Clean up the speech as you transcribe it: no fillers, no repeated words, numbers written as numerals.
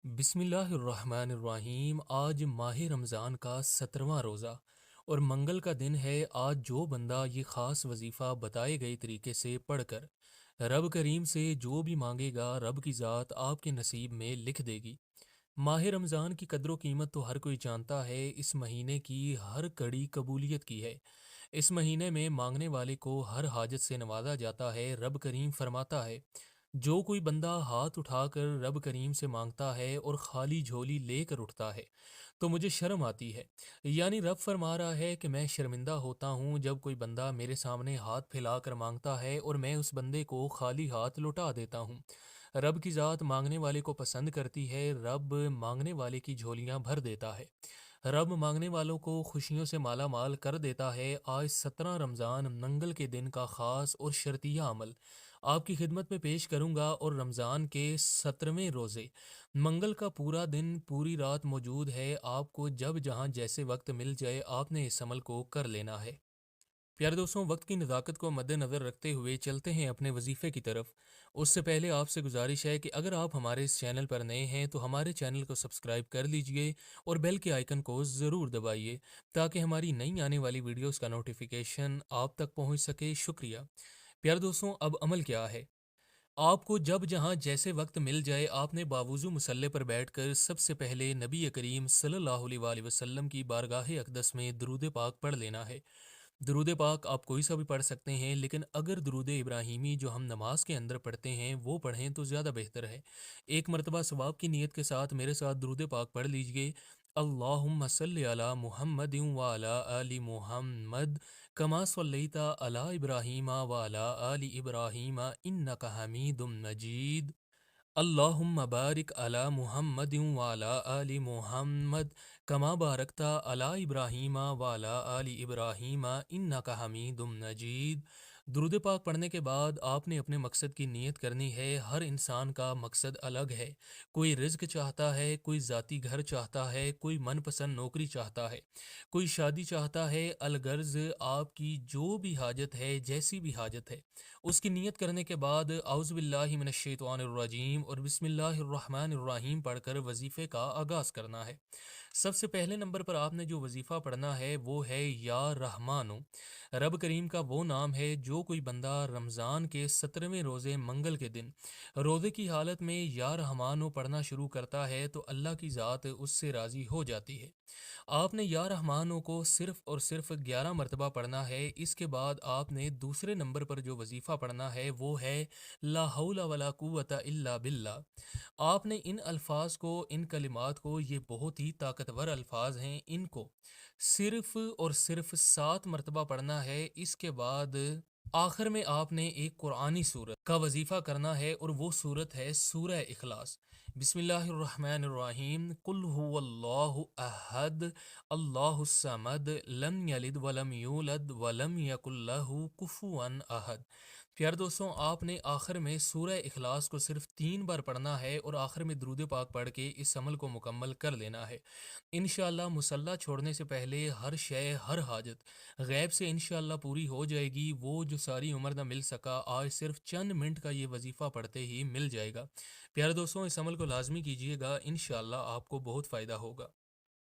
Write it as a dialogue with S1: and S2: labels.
S1: بسم اللہ الرحمن الرحیم۔ آج ماہ رمضان کا 17واں روزہ اور منگل کا دن ہے۔ آج جو بندہ یہ خاص وظیفہ بتائے گئے طریقے سے پڑھ کر رب کریم سے جو بھی مانگے گا، رب کی ذات آپ کے نصیب میں لکھ دے گی۔ ماہ رمضان کی قدر و قیمت تو ہر کوئی جانتا ہے۔ اس مہینے کی ہر کڑی قبولیت کی ہے۔ اس مہینے میں مانگنے والے کو ہر حاجت سے نوازا جاتا ہے۔ رب کریم فرماتا ہے، جو کوئی بندہ ہاتھ اٹھا کر رب کریم سے مانگتا ہے اور خالی جھولی لے کر اٹھتا ہے تو مجھے شرم آتی ہے۔ یعنی رب فرما رہا ہے کہ میں شرمندہ ہوتا ہوں جب کوئی بندہ میرے سامنے ہاتھ پھیلا کر مانگتا ہے اور میں اس بندے کو خالی ہاتھ لوٹا دیتا ہوں۔ رب کی ذات مانگنے والے کو پسند کرتی ہے۔ رب مانگنے والے کی جھولیاں بھر دیتا ہے۔ رب مانگنے والوں کو خوشیوں سے مالا مال کر دیتا ہے۔ آج 17 رمضان منگل کے دن کا خاص اور شرطیہ عمل آپ کی خدمت میں پیش کروں گا، اور رمضان کے 17ویں روزے منگل کا پورا دن پوری رات موجود ہے۔ آپ کو جب جہاں جیسے وقت مل جائے آپ نے اس عمل کو کر لینا ہے۔ پیارے دوستوں، وقت کی نزاکت کو مد نظر رکھتے ہوئے چلتے ہیں اپنے وظیفے کی طرف۔ اس سے پہلے آپ سے گزارش ہے کہ اگر آپ ہمارے اس چینل پر نئے ہیں تو ہمارے چینل کو سبسکرائب کر لیجئے اور بیل کے آئیکن کو ضرور دبائیے تاکہ ہماری نئی آنے والی ویڈیوز کا نوٹیفیکیشن آپ تک پہنچ سکے۔ شکریہ۔ پیارے دوستوں، اب عمل کیا ہے؟ آپ کو جب جہاں جیسے وقت مل جائے آپ نے باوضو مصلی پر بیٹھ کر سب سے پہلے نبی کریم صلی اللہ علیہ وآلہ وسلم کی بارگاہ اقدس میں درود پاک پڑھ لینا ہے۔ درود پاک آپ کوئی سا بھی پڑھ سکتے ہیں، لیکن اگر درود ابراہیمی جو ہم نماز کے اندر پڑھتے ہیں وہ پڑھیں تو زیادہ بہتر ہے۔ ایک مرتبہ ثواب کی نیت کے ساتھ میرے ساتھ درود پاک پڑھ لیجئے۔ اللہم صلی علی محمد وعلی آل محمد کما صلیت علی ابراہیم وعلی آل ابراہیم انک حمید مجید۔ اللہم بارک علی محمد وعلی آل محمد کما بارکت علی ابراہیم وعلی آل ابراہیم انک حمید مجید۔ درود پاک پڑھنے کے بعد آپ نے اپنے مقصد کی نیت کرنی ہے۔ ہر انسان کا مقصد الگ ہے۔ کوئی رزق چاہتا ہے، کوئی ذاتی گھر چاہتا ہے، کوئی من پسند نوکری چاہتا ہے، کوئی شادی چاہتا ہے۔ الغرض آپ کی جو بھی حاجت ہے، جیسی بھی حاجت ہے، اس کی نیت کرنے کے بعد اعوذ باللہ من الشیطان الرجیم اور بسم اللہ الرحمن الرحیم پڑھ کر وظیفے کا آغاز کرنا ہے۔ سب سے پہلے نمبر پر آپ نے جو وظیفہ پڑھنا ہے وہ ہے یا رحمانو۔ رب کریم کا وہ نام ہے جو کوئی بندہ رمضان کے 17ویں روزے منگل کے دن روزے کی حالت میں یا رحمانو پڑھنا شروع کرتا ہے تو اللہ کی ذات اس سے راضی ہو جاتی ہے۔ آپ نے یا رحمانو کو صرف اور صرف 11 مرتبہ پڑھنا ہے۔ اس کے بعد آپ نے دوسرے نمبر پر جو وظیفہ پڑھنا ہے وہ ہے لا حول ولا قوت الا باللہ۔ آپ نے ان الفاظ کو، ان کلمات کو، یہ بہت ہی طاقتور الفاظ ہیں، ان کو صرف اور صرف 7 مرتبہ پڑھنا ہے۔ اس کے بعد آخر میں آپ نے ایک قرآنی سورت کا وظیفہ کرنا ہے، اور وہ سورت ہے سورہ اخلاص۔ بسم اللہ الرحمن الرحیم۔ قل هو اللہ احد اللہ الصمد لم یلد ولم یولد ولم یکن لہ کفوا احد۔ پیارے دوستوں، آپ نے آخر میں سورہ اخلاص کو صرف 3 بار پڑھنا ہے اور آخر میں درود پاک پڑھ کے اس عمل کو مکمل کر لینا ہے۔ انشاءاللہ مصلی چھوڑنے سے پہلے ہر شے، ہر حاجت غیب سے انشاءاللہ پوری ہو جائے گی۔ وہ جو ساری عمر نہ مل سکا، آج صرف چند منٹ کا یہ وظیفہ پڑھتے ہی مل جائے گا۔ پیارے دوستوں، اس عمل کو لازمی کیجیے گا، انشاءاللہ آپ کو بہت فائدہ ہوگا۔